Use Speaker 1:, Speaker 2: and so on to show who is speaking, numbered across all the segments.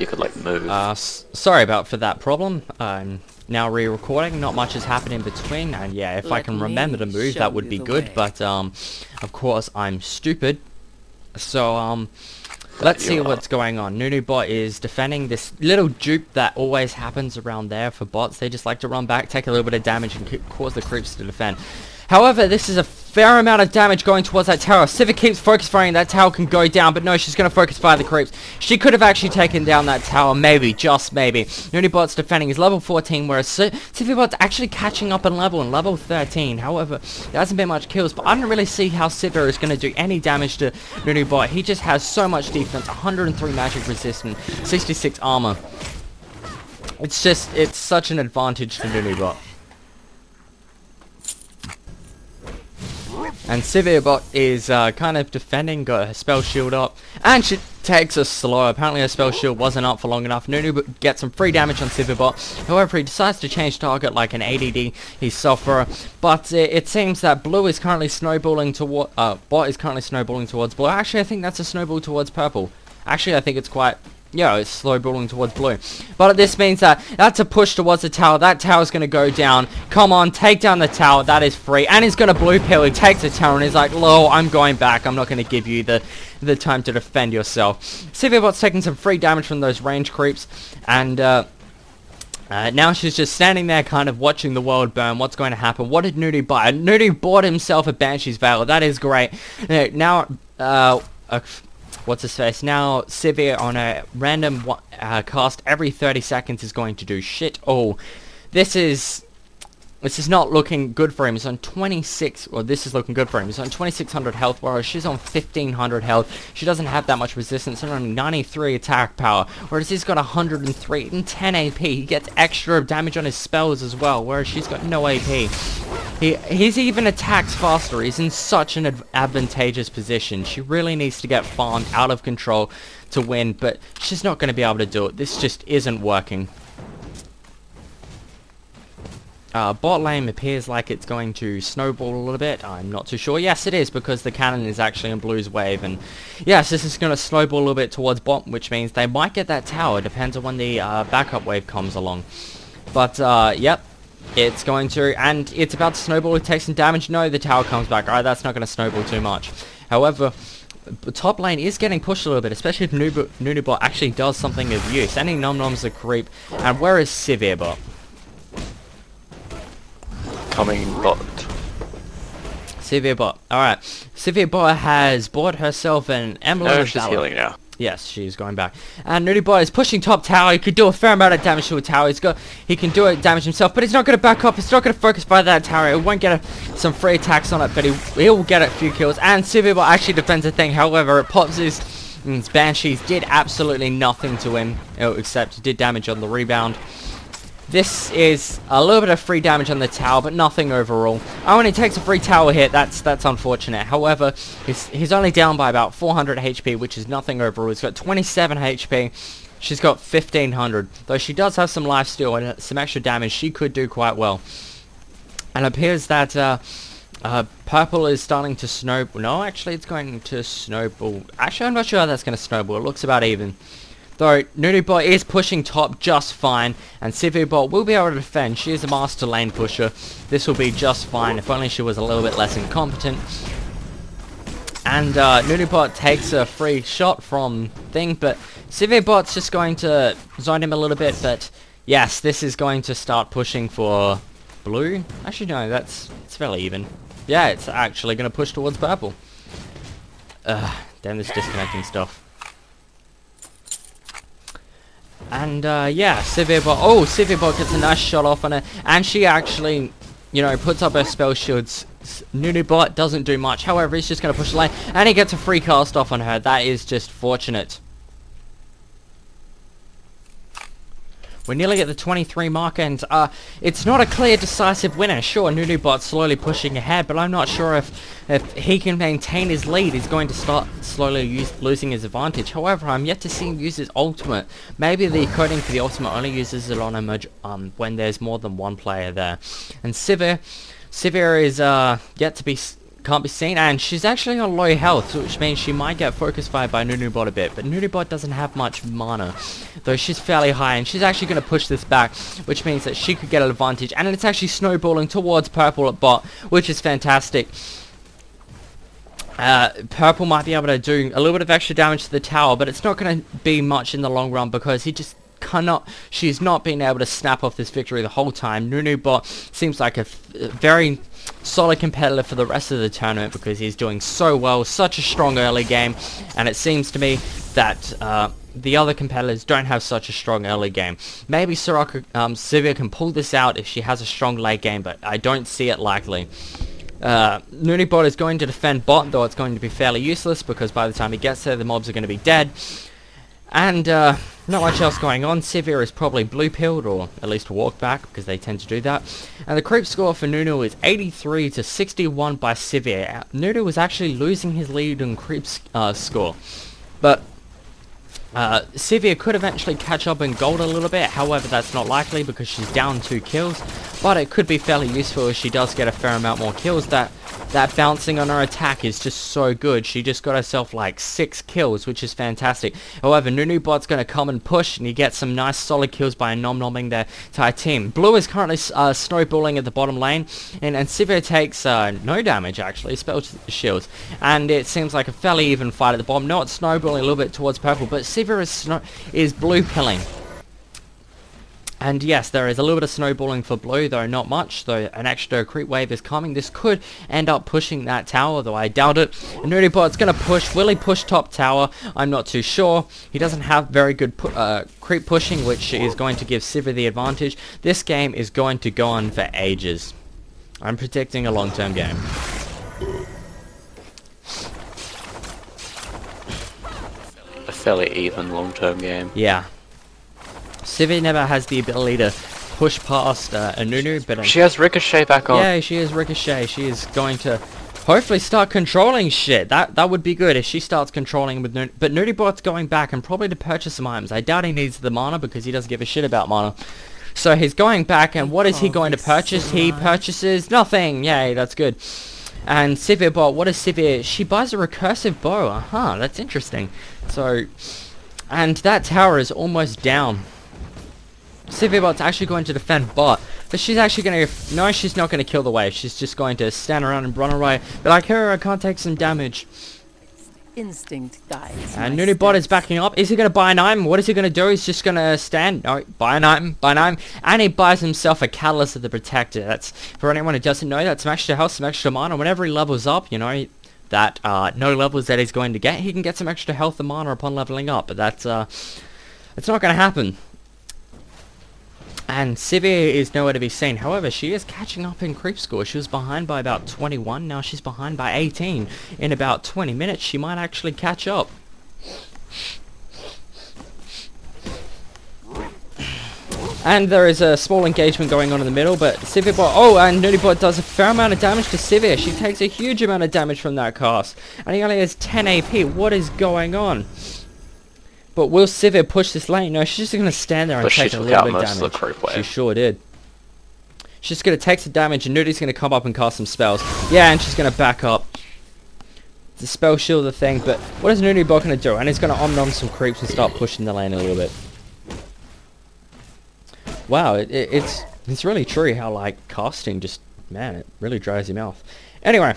Speaker 1: You could like move.
Speaker 2: Sorry about for that problem. I'm now re-recording. Not much has happened in between, and yeah, if I can remember to move, that would be good. But of course, I'm stupid. So let's see what's going on. Nunubot is defending this little dupe that always happens around there for bots. They just like to run back, take a little bit of damage, and cause the creeps to defend. However, this is a fair amount of damage going towards that tower. Sivir keeps focus firing. That tower can go down, but no, she's going to focus fire the creeps. She could have actually taken down that tower, maybe, just maybe. Nunubot's defending is level 14, whereas Sivirbot's actually catching up in level 13. However, there hasn't been much kills, but I don't really see how Sivir is going to do any damage to Nunubot. He just has so much defense, 103 magic resistance, 66 armor. It's such an advantage to Nunubot. And Sivirbot is kind of defending, got her spell shield up, and she takes a slow. Apparently her spell shield wasn't up for long enough. Nunubot gets some free damage on Sivirbot. However, he decides to change target like an ADD. He's sufferer. But it seems that blue is currently snowballing toward, bot is currently snowballing towards blue. Actually, I think that's a snowball towards purple. Actually, I think it's quite... yeah, it's slow balling towards blue. But this means that that's a push towards the tower. That tower's going to go down. Come on, take down the tower. That is free. And he's going to blue pill. He takes the tower and he's like, lol, I'm going back. I'm not going to give you the time to defend yourself. Sivirbot's taking some free damage from those range creeps. And now she's just standing there kind of watching the world burn. What's going to happen? What did Nunu buy? Nunu bought himself a Banshee's Veil. That is great. Now, what's his face? Now, Sivir on a random cast every 30 seconds is going to do shit. Oh, this is not looking good for him. He's on 26, or this is looking good for him. He's on 2600 health, whereas she's on 1500 health. She doesn't have that much resistance, and only 93 attack power, whereas he's got 103 and 10 AP. He gets extra damage on his spells as well, whereas she's got no AP. He's even attacks faster. He's in such an advantageous position. She really needs to get farmed out of control to win, but she's not going to be able to do it. This just isn't working. Bot lane appears like it's going to snowball a little bit. I'm not too sure. Yes, it is, because the cannon is actually in blue's wave. And yes, this is going to snowball a little bit towards bot, which means they might get that tower. Depends on when the backup wave comes along. But, yep. It's going to, and it's about to snowball. It takes some damage. No, the tower comes back. Alright, that's not going to snowball too much. However, the top lane is getting pushed a little bit, especially if Nunubot actually does something of use. Sending Nom Nom's a creep. And where is Sivirbot?
Speaker 1: Coming bot.
Speaker 2: Sivirbot. Alright. Sivirbot has bought herself an emblem of
Speaker 1: she's
Speaker 2: valor.
Speaker 1: healing now.
Speaker 2: Yes, she's going back. And Nunubot is pushing top tower. He could do a fair amount of damage to a tower. He can do it damage himself, but he's not going to back up. He's not going to focus by that tower. It won't get some free attacks on it, but he'll get a few kills. And Sivirbot actually defends the thing. However, it pops his Banshees. Did absolutely nothing to him, except did damage on the rebound. This is a little bit of free damage on the tower, but nothing overall. Oh, and he takes a free tower hit. That's unfortunate. However, he's only down by about 400 HP, which is nothing overall. He's got 27 HP. She's got 1500. Though she does have some lifesteal and some extra damage, she could do quite well. And it appears that purple is starting to snowball. No, actually, it's going to snowball. Actually, I'm not sure how that's going to snowball. It looks about even. Though, Nunubot is pushing top just fine, and Sivirbot will be able to defend. She is a master lane pusher. This will be just fine, if only she was a little bit less incompetent. And Nunubot takes a free shot from thing, but Sivirbot's just going to zone him a little bit, but yes, this is going to start pushing for blue. Actually, no, it's fairly even. Yeah, it's actually going to push towards purple. Damn this disconnecting stuff. And, yeah, Sivirbot gets a nice shot off on her, and she actually, you know, puts up her spell shields. Nunubot doesn't do much, however, he's just going to push the lane, and he gets a free cast off on her. That is just fortunate. We're nearly at the 23 mark, and it's not a clear, decisive winner. Sure, Nunubot's slowly pushing ahead, but I'm not sure if he can maintain his lead. He's going to start slowly losing his advantage. However, I'm yet to see him use his ultimate. Maybe the coding for the ultimate only uses it on a when there's more than one player there. And Sivir is yet to be can't be seen, and she's actually on low health, which means she might get focus fired by Nunubot a bit, but Nunubot doesn't have much mana, though she's fairly high, and she's actually going to push this back, which means that she could get an advantage, and it's actually snowballing towards purple at bot, which is fantastic. Purple might be able to do a little bit of extra damage to the tower, but it's not going to be much in the long run because he just cannot. She's not been able to snap off this victory the whole time. Nunubot seems like a very solid competitor for the rest of the tournament because he's doing so well, such a strong early game, and it seems to me that the other competitors don't have such a strong early game. Maybe Sivir can pull this out if she has a strong late game, but I don't see it likely. Nunubot is going to defend bot, though it's going to be fairly useless because by the time he gets there the mobs are going to be dead. And not much else going on. Sivir is probably blue pilled, or at least walk back because they tend to do that. And the creep score for Nunu is 83 to 61 by Sivir. Nunu was actually losing his lead in creep score. But Sivir could eventually catch up in gold a little bit, however that's not likely because she's down 2 kills, but it could be fairly useful if she does get a fair amount more kills. That bouncing on her attack is just so good. She just got herself like 6 kills, which is fantastic. However, Nunubot's going to come and push, and you get some nice solid kills by nom-nomming their entire team. Blue is currently snowballing at the bottom lane, and Sivir takes no damage actually, spell shields, and it seems like a fairly even fight at the bottom. No, it's snowballing a little bit towards purple, but Sivir is blue pilling. And yes, there is a little bit of snowballing for blue, though not much, though an extra creep wave is coming. This could end up pushing that tower, though I doubt it. Nunubot's going to push. Will he push top tower? I'm not too sure. He doesn't have very good creep pushing, which is going to give Sivir the advantage. This game is going to go on for ages. I'm predicting a long-term game.
Speaker 1: A fairly even long-term game.
Speaker 2: Yeah. Sivir never has the ability to push past Nunu, but
Speaker 1: she has Ricochet back on.
Speaker 2: Yeah, she has Ricochet. She is going to hopefully start controlling shit. That would be good if she starts controlling with Nunu. But Nunubot's going back and probably to purchase some items. I doubt he needs the mana because he doesn't give a shit about mana. So he's going back, and what is he going to purchase? He purchases nothing. Yay, that's good. And Sivirbot, what is Sivir? She buys a recursive bow. That's interesting. So, and that tower is almost down. Sivirbot's actually going to defend bot, but she's actually going to... No, she's not going to kill the wave. She's just going to stand around and run away. But like her, I can't take some damage.
Speaker 3: Instinct guides.
Speaker 2: And Nunubot is backing up. Is he going to buy an item? What is he going to do? He's just going to stand. No, buy an item, and he buys himself a Catalyst of the Protector. That's, for anyone who doesn't know, that's some extra health, some extra mana. Whenever he levels up, you know, that no levels that he's going to get, he can get some extra health and mana upon leveling up. But that's it's not going to happen. And Sivir is nowhere to be seen. However, she is catching up in creep score. She was behind by about 21. Now she's behind by 18. In about 20 minutes, she might actually catch up. And there is a small engagement going on in the middle, but Sivirbot... Oh, and Nunubot does a fair amount of damage to Sivir. She takes a huge amount of damage from that cast. And he only has 10 AP. What is going on? But will Sivir push this lane? No, she's just going to stand there and take a little bit of damage. She sure did. She's going to take some damage, and Nudi's going to come up and cast some spells. Yeah, and she's going to back up. The spell shield the thing, but what is Nunubot going to do? And he's going to omnom some creeps and start pushing the lane a little bit. Wow, it's really true how, like, casting just... Man, it really dries your mouth. Anyway...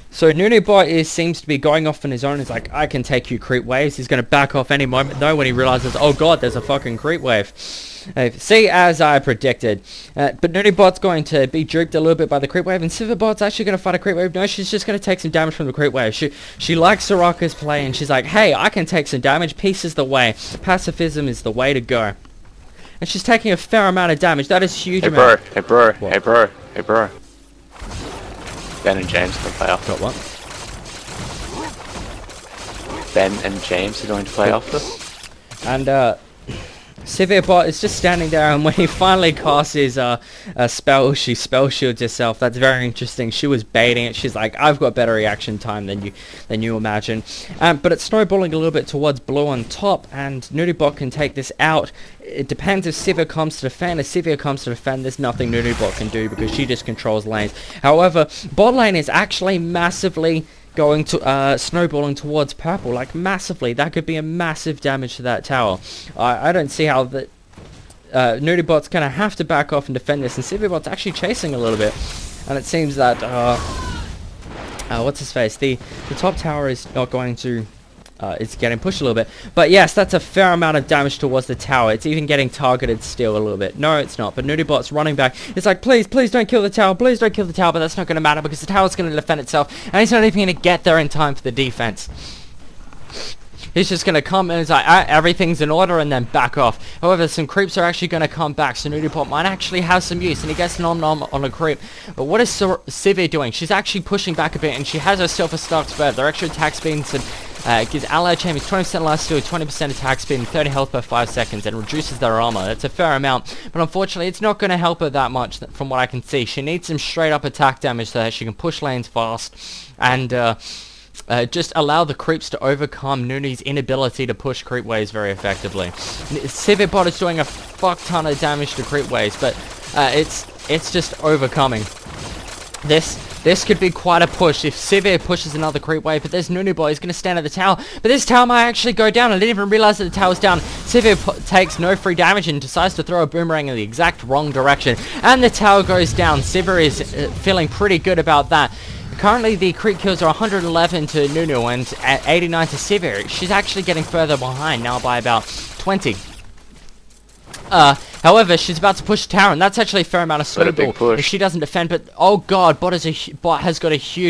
Speaker 2: So Nunubot seems to be going off on his own. He's like, I can take you creep waves. He's going to back off any moment though when he realizes, oh god, there's a fucking creep wave. See, as I predicted. But Nunubot's going to be duped a little bit by the creep wave, and Sivirbot's actually going to fight a creep wave. No, she's just going to take some damage from the creep wave. She likes Soraka's play, and she's like, hey, I can take some damage. Peace is the way. Pacifism is the way to go. And she's taking a fair amount of damage. That is huge amount.
Speaker 1: Hey bro, hey bro, hey bro. Ben and James are going to play after.
Speaker 2: Got what?
Speaker 1: Ben and James are going to play after.
Speaker 2: And Sivirbot is just standing there, and when he finally casts his spell, she spell shields herself. That's very interesting. She was baiting it. She's like, I've got better reaction time than you imagine. But it's snowballing a little bit towards blue on top, and Nunubot can take this out. It depends if Sivir comes to defend. If Sivir comes to defend, there's nothing Nunubot can do because she just controls lanes. However, bot lane is actually massively going to snowballing towards purple, like massively. That could be a massive damage to that tower. I don't see how that Nunubot's gonna have to back off and defend this, and Sivirbot's actually chasing a little bit, and it seems that what's his face, the top tower is not going to it's getting pushed a little bit. But yes, that's a fair amount of damage towards the tower. It's even getting targeted still a little bit. No, it's not. But Nunubot's running back. It's like, please don't kill the tower. Please don't kill the tower. But that's not going to matter because the tower's going to defend itself. And he's not even going to get there in time for the defense. He's just going to come and it's like, everything's in order, and then back off. However, some creeps are actually going to come back, so Nunubot might actually have some use, and he gets nom-nom on a creep. But what is Sivir doing? She's actually pushing back a bit, and she has herself a stock spur. Their extra attack speed gives allied champions 20% life steal, 20% attack speed, and 30 health per 5 seconds, and reduces their armor. That's a fair amount, but unfortunately, it's not going to help her that much from what I can see. She needs some straight-up attack damage so that she can push lanes fast, and just allow the creeps to overcome Nuni's inability to push creep waves very effectively. Sivirbot is doing a fuck ton of damage to creep waves, but it's just overcoming. This could be quite a push if Sivir pushes another creep wave, but there's Nunubot. He's going to stand at the tower, but this tower might actually go down. I didn't even realize that the tower's down. Sivir takes no free damage and decides to throw a boomerang in the exact wrong direction, and the tower goes down. Sivir is feeling pretty good about that. Currently, the creep kills are 111 to Nunu and 89 to Sivir. She's actually getting further behind now by about 20. However, she's about to push the tower, and that's actually a fair amount of snowball if she doesn't defend. But oh god, bot has got a huge